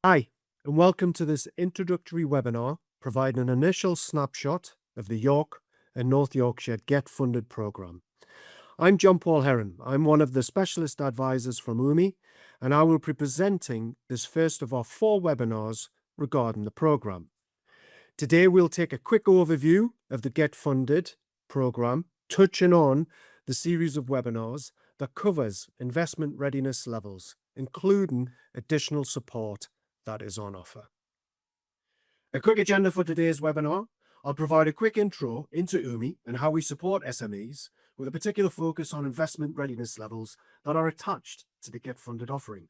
Hi, and welcome to this introductory webinar providing an initial snapshot of the York and North Yorkshire Get Funded programme. I'm Jonpaul Heron. I'm one of the specialist advisors from UMi, and I will be presenting this first of our 4 webinars regarding the programme. Today we'll take a quick overview of the Get Funded programme, touching on the series of webinars that covers investment readiness levels, including additional support that is on offer. A quick agenda for today's webinar. I'll provide a quick intro into UMi and how we support SMEs with a particular focus on investment readiness levels that are attached to the Get Funded offering.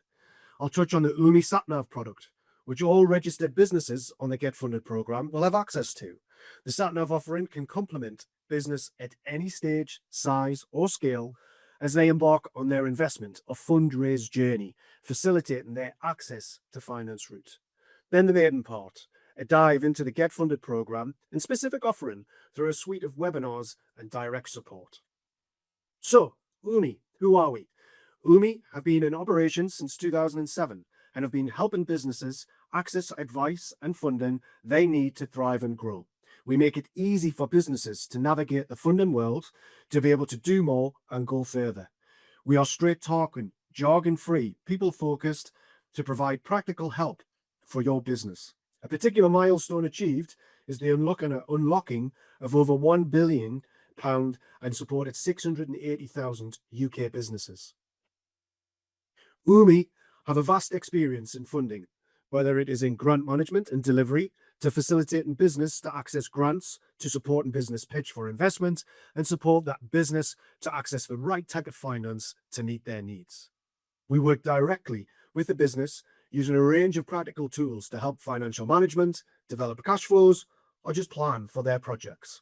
I'll touch on the UMi Sat Nav product, which all registered businesses on the Get Funded programme will have access to. The Sat Nav offering can complement business at any stage, size or scale as they embark on their investment or fundraise journey, facilitating their access to finance route. Then the maiden part, a dive into the Get Funded programme and specific offering through a suite of webinars and direct support. So, UMi, who are we? UMi have been in operation since 2007 and have been helping businesses access advice and funding they need to thrive and grow. We make it easy for businesses to navigate the funding world, to be able to do more and go further. We are straight talking, jargon free, people focused to provide practical help for your business. A particular milestone achieved is the unlocking of over £1 billion and supported 680,000 UK businesses. UMi have a vast experience in funding, whether it is in grant management and delivery, to facilitating business to access grants, to supporting business pitch for investment, and support that business to access the right type of finance to meet their needs. We work directly with the business using a range of practical tools to help financial management, develop cash flows, or just plan for their projects.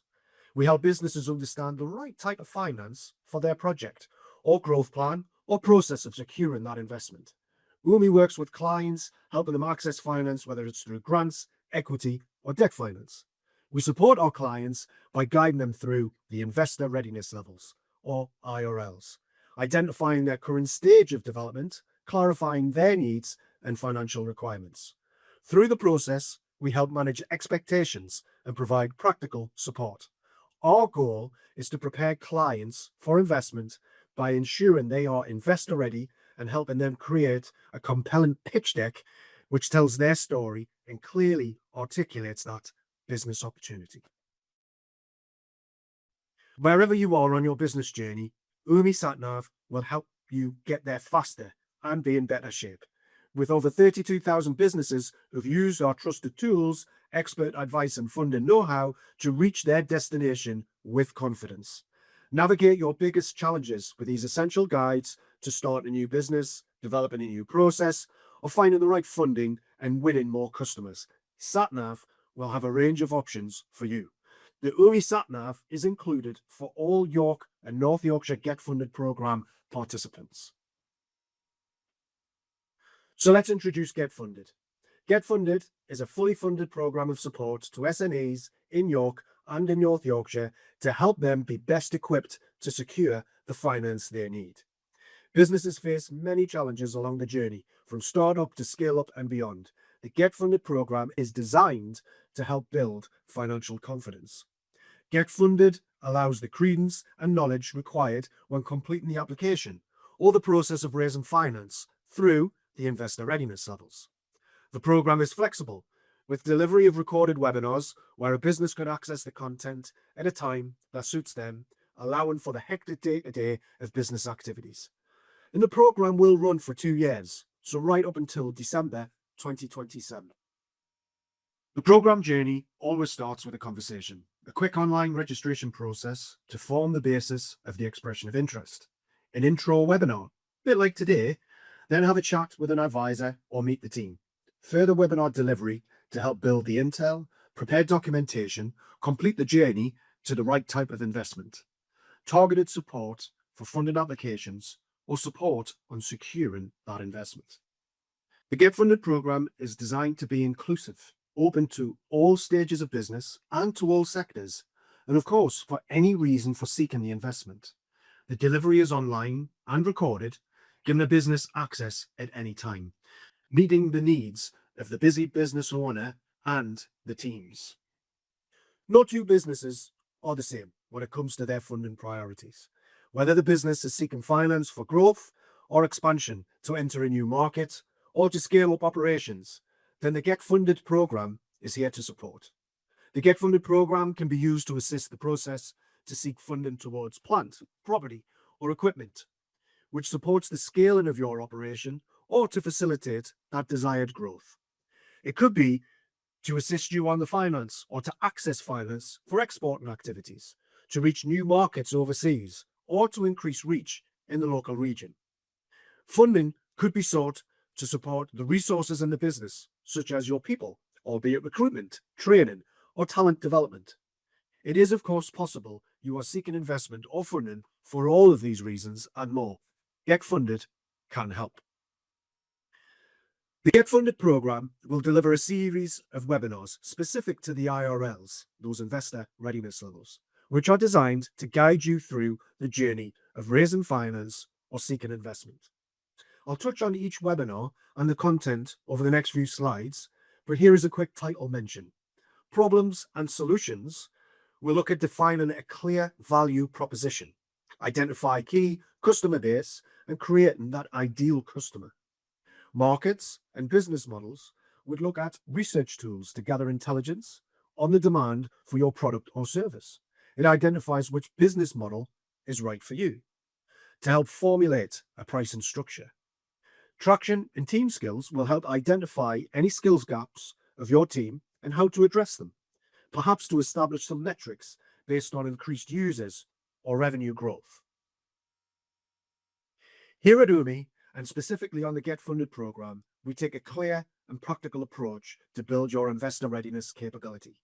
We help businesses understand the right type of finance for their project, or growth plan, or process of securing that investment. UMi works with clients, helping them access finance, whether it's through grants, equity, or debt finance. We support our clients by guiding them through the investor readiness levels, or IRLs, identifying their current stage of development, clarifying their needs and financial requirements. Through the process, we help manage expectations and provide practical support. Our goal is to prepare clients for investment by ensuring they are investor ready and helping them create a compelling pitch deck which tells their story and clearly articulates that business opportunity. Wherever you are on your business journey, UMi Sat Nav will help you get there faster and be in better shape. With over 32,000 businesses who've used our trusted tools, expert advice and funding know-how to reach their destination with confidence. Navigate your biggest challenges with these essential guides to start a new business, developing a new process, or finding the right funding and winning more customers. Sat Nav will have a range of options for you. The UMi Sat Nav is included for all York and North Yorkshire Get Funded programme participants. So let's introduce Get Funded. Get Funded is a fully funded programme of support to SMEs in York and in North Yorkshire to help them be best equipped to secure the finance they need. Businesses face many challenges along the journey, from start-up to scale-up and beyond. The Get Funded programme is designed to help build financial confidence. Get Funded allows the credence and knowledge required when completing the application or the process of raising finance through the investor readiness levels. The programme is flexible, with delivery of recorded webinars where a business can access the content at a time that suits them, allowing for the hectic day-to-day of business activities. And the programme will run for 2 years, so right up until December 2027. The programme journey always starts with a conversation, a quick online registration process to form the basis of the expression of interest. An intro webinar, a bit like today, then have a chat with an advisor or meet the team. Further webinar delivery to help build the intel, prepare documentation, complete the journey to the right type of investment. Targeted support for funding applications or support on securing that investment. The Get Funded programme is designed to be inclusive, open to all stages of business and to all sectors, and of course for any reason for seeking the investment. The delivery is online and recorded, giving the business access at any time, meeting the needs of the busy business owner and the teams. No two businesses are the same when it comes to their funding priorities. Whether the business is seeking finance for growth or expansion to enter a new market or to scale up operations, then the Get Funded program is here to support. The Get Funded program can be used to assist the process to seek funding towards plant, property, or equipment, which supports the scaling of your operation or to facilitate that desired growth. It could be to assist you on the finance or to access finance for exporting activities, to reach new markets overseas, or to increase reach in the local region. Funding could be sought to support the resources in the business, such as your people, albeit recruitment, training, or talent development. It is, of course, possible you are seeking investment or funding for all of these reasons and more. Get Funded can help. The Get Funded program will deliver a series of webinars specific to the IRLs, those investor readiness levels, which are designed to guide you through the journey of raising finance or seeking investment. I'll touch on each webinar and the content over the next few slides, but here is a quick title mention. Problems and Solutions will look at defining a clear value proposition, identify key customer base, and creating that ideal customer. Markets and business models would look at research tools to gather intelligence on the demand for your product or service. It identifies which business model is right for you to help formulate a pricing structure. Traction and team skills will help identify any skills gaps of your team and how to address them, perhaps to establish some metrics based on increased users or revenue growth. Here at UMi, and specifically on the Get Funded program, we take a clear and practical approach to build your investor readiness capability.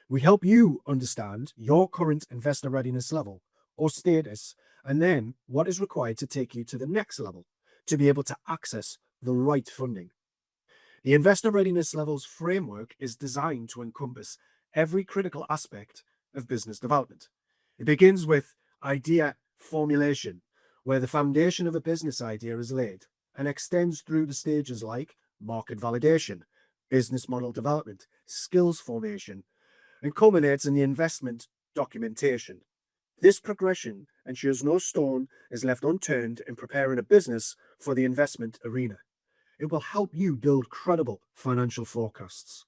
We help you understand your current investor readiness level or status, and then what is required to take you to the next level to be able to access the right funding. The investor readiness levels framework is designed to encompass every critical aspect of business development. It begins with idea formulation, where the foundation of a business idea is laid, and extends through the stages like market validation, business model development, skills formation, and culminates in the investment documentation. This progression ensures no stone is left unturned in preparing a business for the investment arena. It will help you build credible financial forecasts.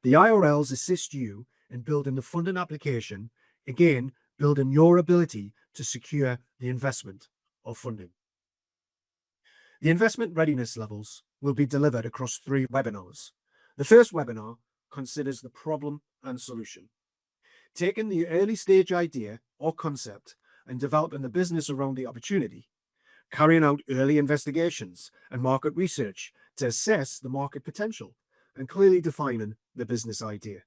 The IRLs assist you in building the funding application, again, building your ability to secure the investment or funding. The investment readiness levels will be delivered across 3 webinars. The first webinar considers the problem and solution. Taking the early stage idea or concept and developing the business around the opportunity, carrying out early investigations and market research to assess the market potential, and clearly defining the business idea.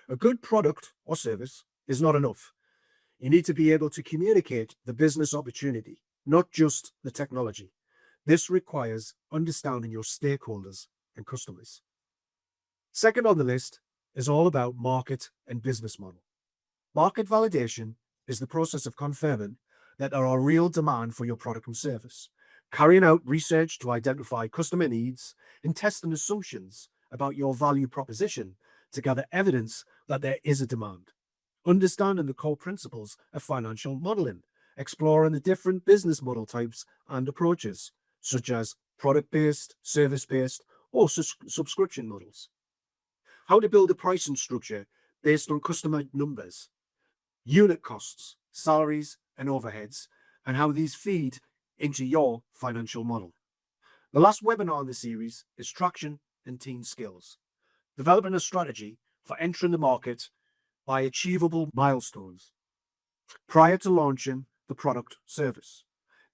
A good product or service is not enough. You need to be able to communicate the business opportunity, not just the technology. This requires understanding your stakeholders and customers. Second on the list is all about market and business model. Market validation is the process of confirming that there are real demand for your product and service, carrying out research to identify customer needs, and testing assumptions about your value proposition to gather evidence that there is a demand. Understanding the core principles of financial modeling, exploring the different business model types and approaches, such as product-based, service-based, or subscription models. How to build a pricing structure based on customer numbers, unit costs, salaries, and overheads, and how these feed into your financial model. The last webinar in the series is Traction and Team Skills, developing a strategy for entering the market by achievable milestones prior to launching the product service,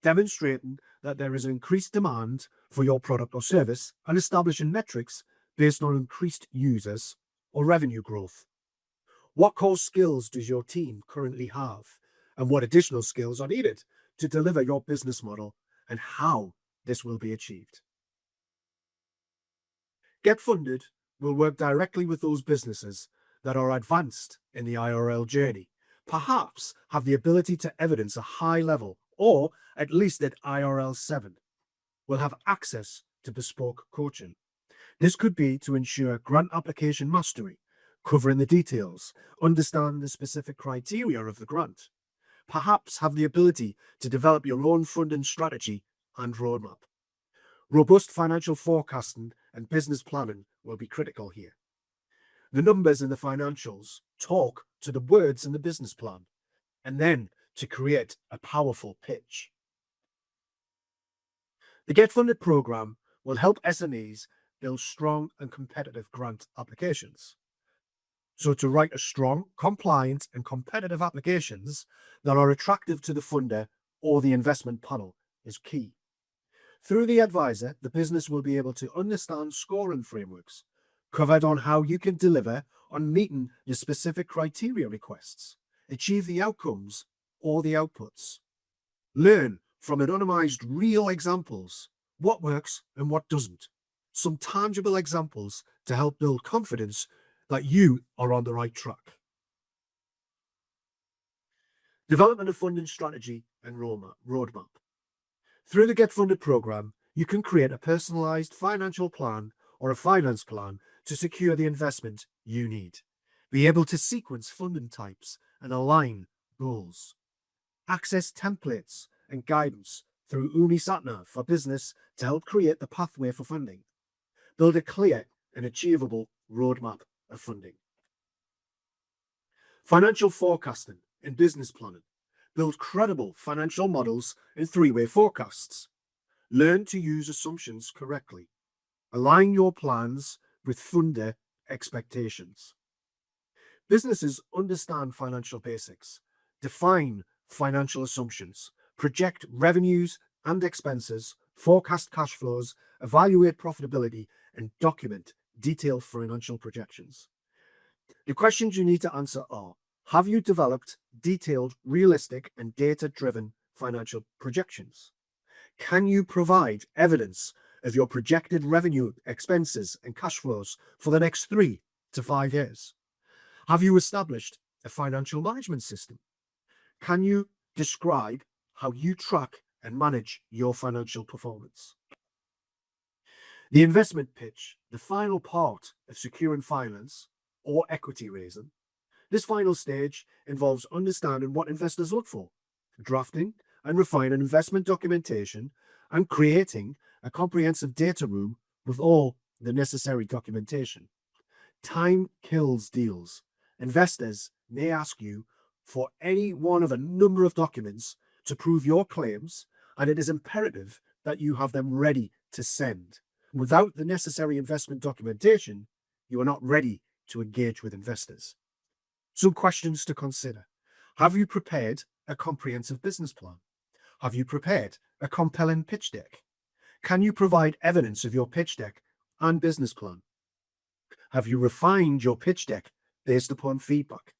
demonstrating that there is increased demand for your product or service and establishing metrics based on increased users or revenue growth. What core skills does your team currently have, and what additional skills are needed to deliver your business model, and how this will be achieved? Get Funded will work directly with those businesses that are advanced in the IRL journey, perhaps have the ability to evidence a high level, or at least at IRL 7, will have access to bespoke coaching. This could be to ensure grant application mastery, covering the details, understand the specific criteria of the grant, perhaps have the ability to develop your own funding strategy and roadmap. Robust financial forecasting and business planning will be critical here. The numbers in the financials talk to the words in the business plan, and then to create a powerful pitch. The Get Funded program will help SMEs build strong and competitive grant applications. So to write a strong, compliant and competitive applications that are attractive to the funder or the investment panel is key. Through the advisor, the business will be able to understand scoring frameworks, covered on how you can deliver on meeting your specific criteria requests, achieve the outcomes or the outputs. Learn from anonymized real examples, what works and what doesn't. Some tangible examples to help build confidence that you are on the right track. Development of funding strategy and roadmap. Through the Get Funded program, you can create a personalized financial plan or a finance plan to secure the investment you need. Be able to sequence funding types and align goals. Access templates and guidance through UMi Sat Nav for business to help create the pathway for funding. Build a clear and achievable roadmap of funding. Financial forecasting and business planning. Build credible financial models and three-way forecasts. Learn to use assumptions correctly. Align your plans with funder expectations. Businesses understand financial basics, define financial assumptions, project revenues and expenses, forecast cash flows, evaluate profitability, and document detailed financial projections. The questions you need to answer are: have you developed detailed, realistic, and data-driven financial projections? Can you provide evidence of your projected revenue, expenses, and cash flows for the next 3 to 5 years? Have you established a financial management system? Can you describe how you track and manage your financial performance? The investment pitch, the final part of securing finance or equity raising. This final stage involves understanding what investors look for, drafting and refining investment documentation, and creating a comprehensive data room with all the necessary documentation. Time kills deals. Investors may ask you for any one of a number of documents to prove your claims, and it is imperative that you have them ready to send. Without the necessary investment documentation, you are not ready to engage with investors. Some questions to consider. Have you prepared a comprehensive business plan? Have you prepared a compelling pitch deck? Can you provide evidence of your pitch deck and business plan? Have you refined your pitch deck based upon feedback?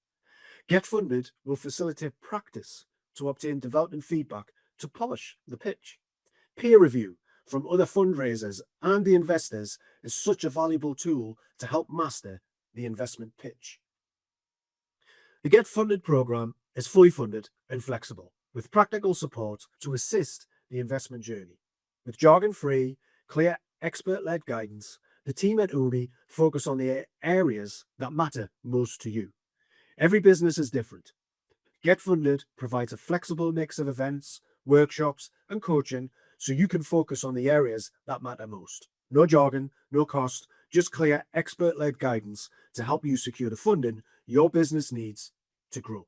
Get Funded will facilitate practice to obtain development feedback to polish the pitch. Peer review from other fundraisers and the investors is such a valuable tool to help master the investment pitch. The Get Funded program is fully funded and flexible, with practical support to assist the investment journey. With jargon-free, clear, expert-led guidance, the team at UMi focus on the areas that matter most to you. Every business is different. Get Funded provides a flexible mix of events, workshops, and coaching so you can focus on the areas that matter most. No jargon, no cost, just clear, expert-led guidance to help you secure the funding your business needs to grow.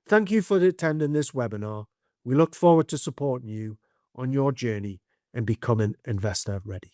Thank you for attending this webinar. We look forward to supporting you on your journey and becoming investor ready.